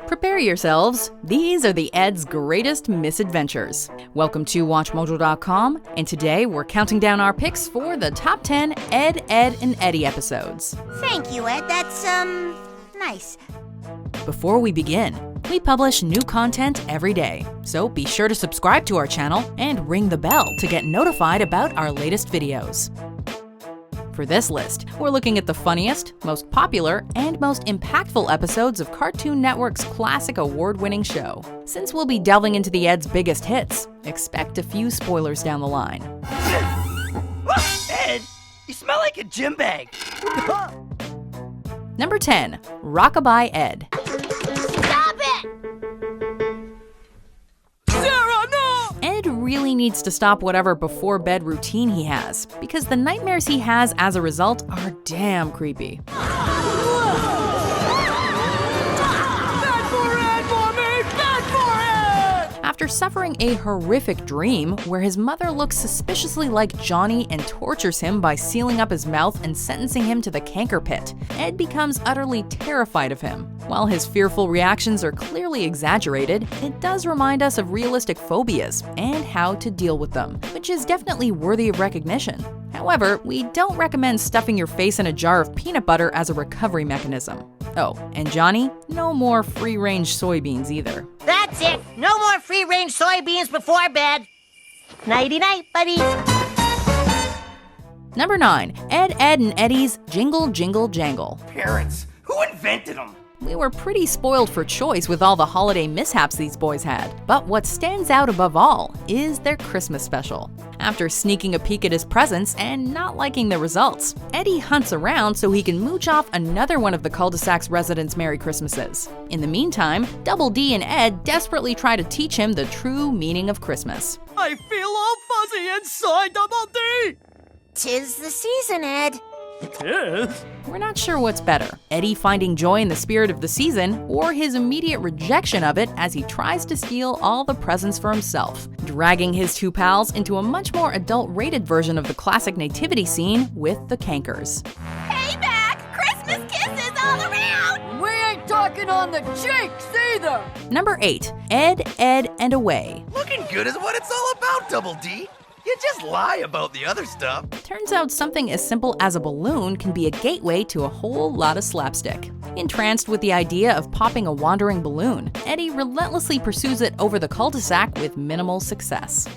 Prepare yourselves. These are the Ed's greatest misadventures. Welcome to WatchMojo.com, and today we're counting down our picks for the top 10 Ed, Edd, and Eddy episodes. Thank you, Ed. That's, nice. Before we begin, we publish new content every day, so be sure to subscribe to our channel and ring the bell to get notified about our latest videos. For this list, we're looking at the funniest, most popular, and most impactful episodes of Cartoon Network's classic award-winning show. Since we'll be delving into the Ed's biggest hits, expect a few spoilers down the line. Ed, you smell like a gym bag. Number 10, RockaByeEd. Stop it! Sarah, no! Ed really needs to stop whatever before-bed routine he has, because the nightmares he has as a result are damn creepy. After suffering a horrific dream where his mother looks suspiciously like Johnny and tortures him by sealing up his mouth and sentencing him to the canker pit, Ed becomes utterly terrified of him. While his fearful reactions are clearly exaggerated, it does remind us of realistic phobias and how to deal with them, which is definitely worthy of recognition. However, we don't recommend stuffing your face in a jar of peanut butter as a recovery mechanism. Oh, and Johnny, no more free-range soybeans either. That's it. No more free-range soybeans before bed. Nighty-night, buddy. Number 9, Ed, Edd, and Eddy's Jingle, Jingle, Jangle. Parents, who invented them? We were pretty spoiled for choice with all the holiday mishaps these boys had, but what stands out above all is their Christmas special. After sneaking a peek at his presents and not liking the results, Eddy hunts around so he can mooch off another one of the cul-de-sac's residents' Merry Christmases. In the meantime, Double D and Ed desperately try to teach him the true meaning of Christmas. I feel all fuzzy inside, Double D! 'Tis the season, Ed. It is? We're not sure what's better, Eddy finding joy in the spirit of the season, or his immediate rejection of it as he tries to steal all the presents for himself, dragging his two pals into a much more adult-rated version of the classic nativity scene with the cankers. Payback! Christmas kisses all around! We ain't talking on the cheeks either! Number 8, Ed, Edd, and Away. Looking good is what it's all about, Double D. You just lie about the other stuff. Turns out something as simple as a balloon can be a gateway to a whole lot of slapstick. Entranced with the idea of popping a wandering balloon, Eddy relentlessly pursues it over the cul-de-sac with minimal success.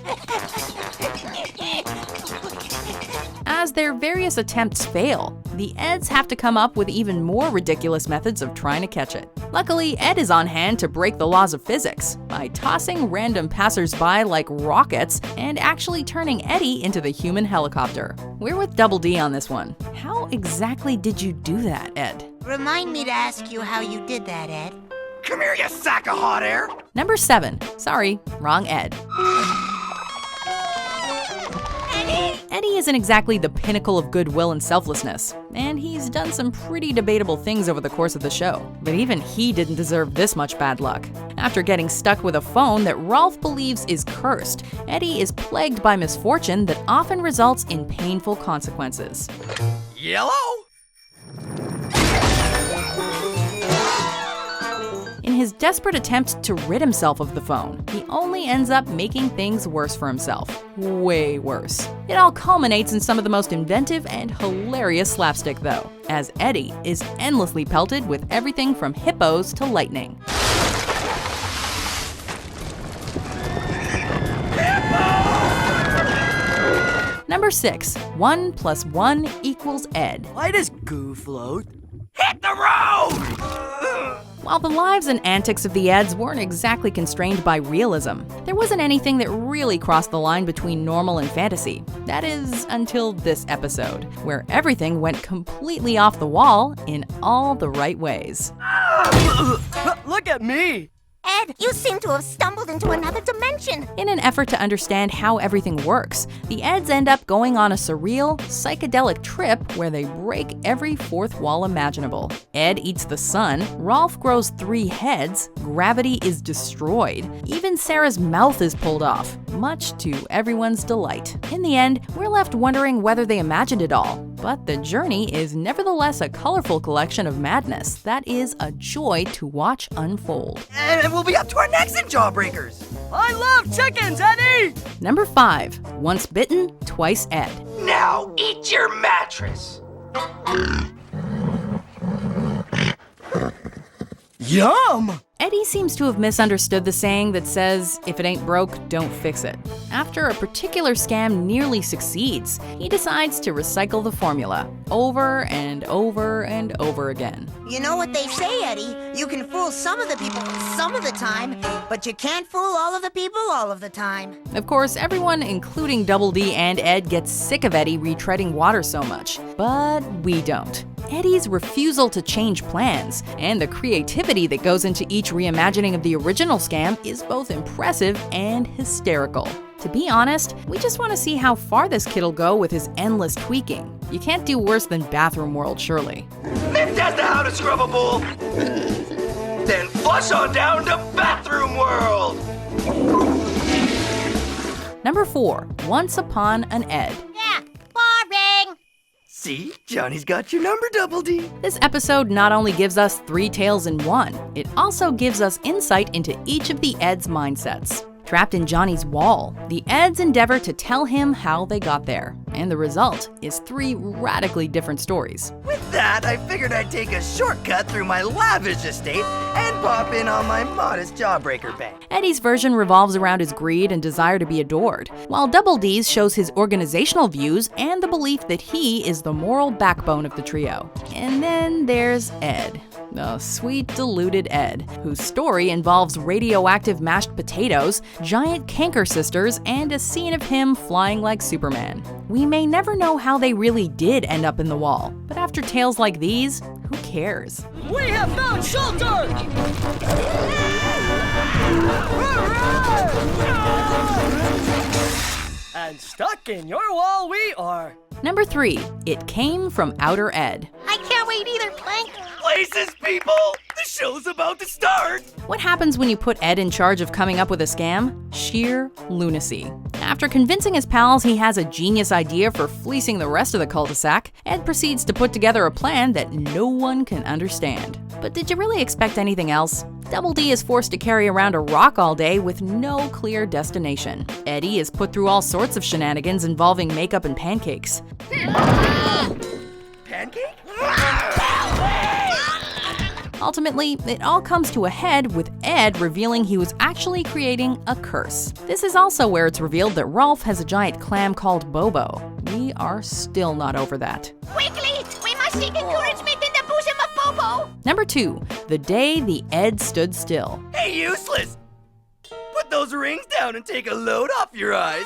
As their various attempts fail, the Eds have to come up with even more ridiculous methods of trying to catch it. Luckily, Ed is on hand to break the laws of physics by tossing random passersby like rockets and actually turning Eddy into the human helicopter. We're with Double D on this one. How exactly did you do that, Ed? Remind me to ask you how you did that, Ed. Come here, you sack of hot air. Number 7. Sorry, wrong Ed. Eddy isn't exactly the pinnacle of goodwill and selflessness, and he's done some pretty debatable things over the course of the show. But even he didn't deserve this much bad luck. After getting stuck with a phone that Rolf believes is cursed, Eddy is plagued by misfortune that often results in painful consequences. Yellow? In his desperate attempt to rid himself of the phone, he only ends up making things worse for himself. Way worse. It all culminates in some of the most inventive and hilarious slapstick though, as Eddy is endlessly pelted with everything from hippos to lightning. Number 6, 1 + 1 = Ed. Why does goo float? Hit the road! While the lives and antics of the Eds weren't exactly constrained by realism, there wasn't anything that really crossed the line between normal and fantasy. That is, until this episode, where everything went completely off the wall in all the right ways. Look at me! Ed, you seem to have stumbled into another dimension. In an effort to understand how everything works, the Eds end up going on a surreal, psychedelic trip where they break every fourth wall imaginable. Ed eats the sun, Rolf grows 3 heads, gravity is destroyed, even Sarah's mouth is pulled off. much to everyone's delight. In the end, we're left wondering whether they imagined it all. But the journey is nevertheless a colorful collection of madness that is a joy to watch unfold. And we'll be up to our necks in Jawbreakers. I love chickens, Eddie! Number 5. Once Bitten, Twice Ed. Now eat your mattress. Yum! Eddy seems to have misunderstood the saying that says, if it ain't broke, don't fix it. After a particular scam nearly succeeds, he decides to recycle the formula over and over and over again. You know what they say, Eddie? You can fool some of the people some of the time, but you can't fool all of the people all of the time. Of course, everyone, including Double D and Ed, gets sick of Eddy retreading water so much. But we don't. Eddy's refusal to change plans and the creativity that goes into each reimagining of the original scam is both impressive and hysterical. To be honest, we just want to see how far this kid'll go with his endless tweaking. You can't do worse than Bathroom World, surely. If that's not how to scrub a bowl, then flush on down to Bathroom World. Number 4. Once Upon an Ed. Yeah, boring! See? Johnny's got your number, Double D. This episode not only gives us 3 tales in one, it also gives us insight into each of the Eds' mindsets. Trapped in Johnny's wall, the Eds endeavor to tell him how they got there, and the result is 3 radically different stories. With that, I figured I'd take a shortcut through my lavish estate and pop in on my modest Jawbreaker bank. Eddy's version revolves around his greed and desire to be adored, while Double D's shows his organizational views and the belief that he is the moral backbone of the trio. And then there's Ed. The sweet, deluded Ed, whose story involves radioactive mashed potatoes, giant canker sisters, and a scene of him flying like Superman. We may never know how they really did end up in the wall, but after tales like these, who cares? We have found shelter! And stuck in your wall we are. Number 3. It Came from Outer Ed. I can't wait either, Plank. Places, people! The show's about to start! What happens when you put Ed in charge of coming up with a scam? Sheer lunacy. After convincing his pals he has a genius idea for fleecing the rest of the cul-de-sac, Ed proceeds to put together a plan that no one can understand. But did you really expect anything else? Double D is forced to carry around a rock all day with no clear destination. Eddy is put through all sorts of shenanigans involving makeup and pancakes. Pancake? Ultimately, it all comes to a head with Ed revealing he was actually creating a curse. This is also where it's revealed that Rolf has a giant clam called Bobo. We are still not over that. Quickly, we must seek encouragement in the bosom of Bobo. Number 2. The Day the Ed Stood Still. Hey, useless! Put those rings down and take a load off your eyes.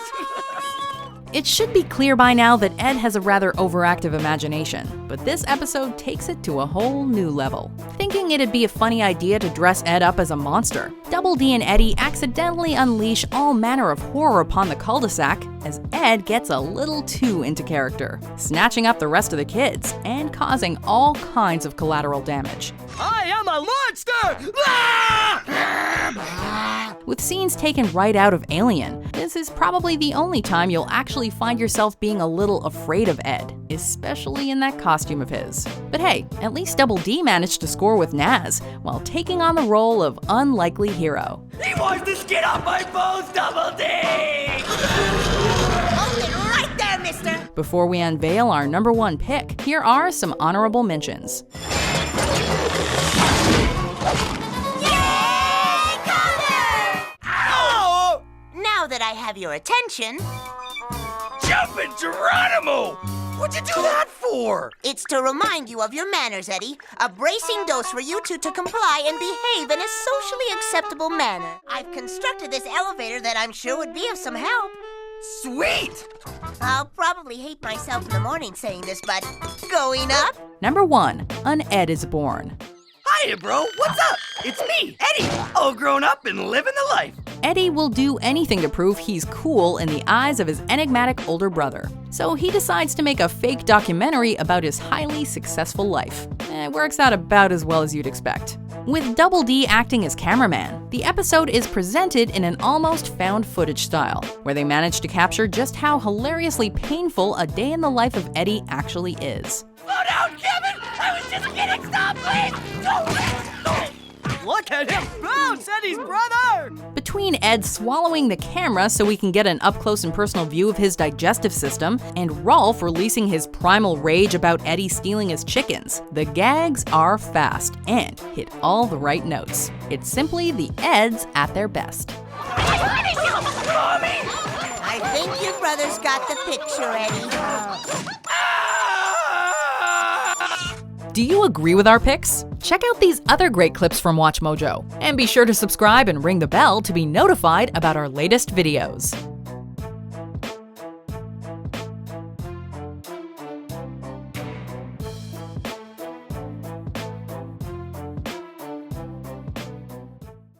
It should be clear by now that Ed has a rather overactive imagination, but this episode takes it to a whole new level. Thinking it'd be a funny idea to dress Ed up as a monster, Double D and Eddy accidentally unleash all manner of horror upon the cul-de-sac as Ed gets a little too into character, snatching up the rest of the kids and causing all kinds of collateral damage. I am a monster! With scenes taken right out of Alien, this is probably the only time you'll actually find yourself being a little afraid of Ed, especially in that costume of his. But hey, at least Double D managed to score with Naz, while taking on the role of unlikely hero. He wants to skin off my bones, Double D! Hold it right there, mister. Before we unveil our number 1 pick, here are some honorable mentions. Now that I have your attention, Jumpin' Geronimo! What'd you do that for? it's to remind you of your manners, Eddie. A bracing dose for you two to comply and behave in a socially acceptable manner. I've constructed this elevator that I'm sure would be of some help. Sweet! I'll probably hate myself in the morning saying this, but going up? Number 1. An Ed is Born. Hiya, bro. What's up? It's me, Eddie, all grown up and living the life. Eddy will do anything to prove he's cool in the eyes of his enigmatic older brother. So he decides to make a fake documentary about his highly successful life. It works out about as well as you'd expect. With Double D acting as cameraman, the episode is presented in an almost found footage style, where they manage to capture just how hilariously painful a day in the life of Eddy actually is. Slow down, Kevin! I was just kidding! Stop, please! No! Look at him bounce, Eddie's brother! Between Ed swallowing the camera so we can get an up-close and personal view of his digestive system, and Rolf releasing his primal rage about Eddy stealing his chickens, the gags are fast and hit all the right notes. It's simply the Eds at their best. I think your brother's got the picture, Eddy. Do you agree with our picks? Check out these other great clips from WatchMojo, and be sure to subscribe and ring the bell to be notified about our latest videos.